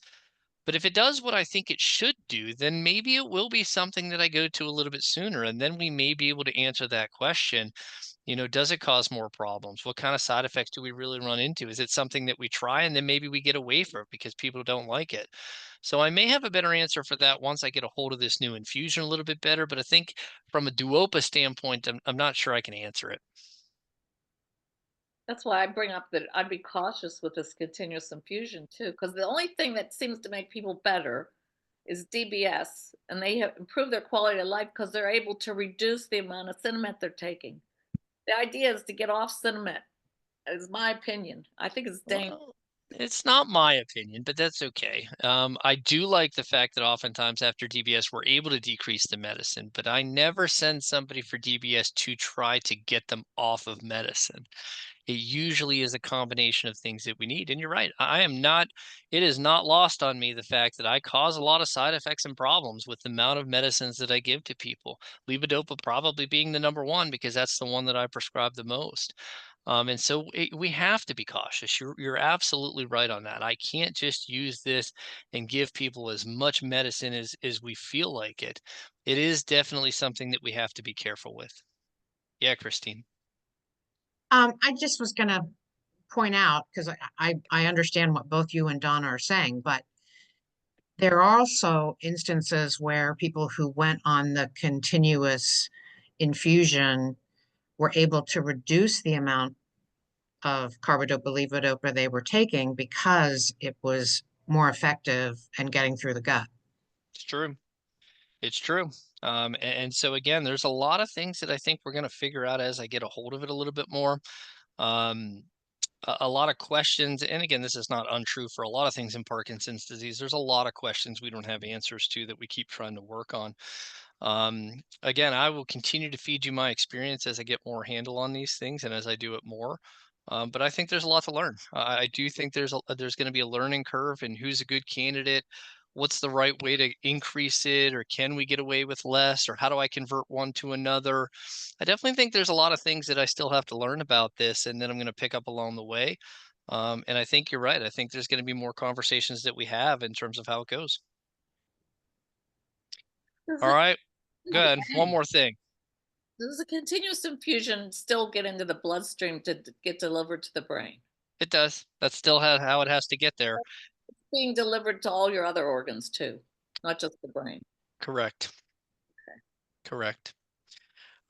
But if it does what I think it should do, then maybe it will be something that I go to a little bit sooner. And then we may be able to answer that question. Does it cause more problems? What kind of side effects do we really run into? Is it something that we try and then maybe we get away from it because people don't like it? So I may have a better answer for that once I get a hold of this new infusion a little bit better. But I think from a duopa standpoint, I'm not sure I can answer it. That's why I bring up that I'd be cautious with this continuous infusion too, because the only thing that seems to make people better is DBS, and they have improved their quality of life because they're able to reduce the amount of Cinemet they're taking. The idea is to get off Cinemet, is my opinion. I think it's dangerous. Well, it's not my opinion, but that's okay. I do like the fact that oftentimes after DBS, we're able to decrease the medicine, but I never send somebody for DBS to try to get them off of medicine. It usually is a combination of things that we need. And you're right. It is not lost on me the fact that I cause a lot of side effects and problems with the amount of medicines that I give to people. Levodopa probably being the number one because that's the one that I prescribe the most. And so we have to be cautious. You're absolutely right on that. I can't just use this and give people as much medicine as we feel like it. It is definitely something that we have to be careful with. Yeah, Christine. I just was gonna point out, because I understand what both you and Donna are saying, but there are also instances where people who went on the continuous infusion were able to reduce the amount of carbidopa levodopa they were taking because it was more effective and getting through the gut. It's true. It's true. And so again, there's a lot of things that I think we're going to figure out as I get a hold of it a little bit more. Um, a lot of questions, and again, this is not untrue for a lot of things in Parkinson's disease. There's a lot of questions we don't have answers to that we keep trying to work on. Again, I will continue to feed you my experience as I get more handle on these things and as I do it more. But I think there's a lot to learn. I do think there's going to be a learning curve and who's a good candidate. What's the right way to increase it, or can we get away with less, or how do I convert one to another? I definitely think there's a lot of things that I still have to learn about this, and then I'm going to pick up along the way. And I think you're right. I think there's going to be more conversations that we have in terms of how it goes. All right, good. One more thing. Does a continuous infusion still get into the bloodstream to get delivered to the brain? It does. That's still how it has to get there. It's being delivered to all your other organs too, not just the brain. Correct. Okay. Correct.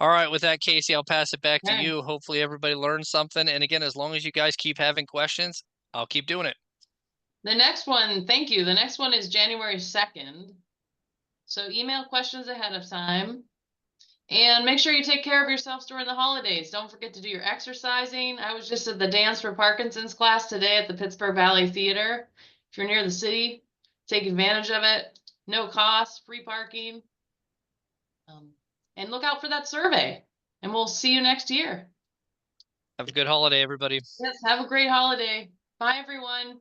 All right, with that, Casey, I'll pass it back to Okay. you. Hopefully everybody learned something. And again, as long as you guys keep having questions, I'll keep doing it. The next one, thank you. The next one is January 2nd. So email questions ahead of time. And make sure you take care of yourselves during the holidays. Don't forget to do your exercising. I was just at the Dance for Parkinson's class today at the Pittsburgh Valley Theater. If you're near the city, take advantage of it. No cost, free parking. And look out for that survey. And we'll see you next year. Have a good holiday, everybody. Yes, have a great holiday. Bye, everyone.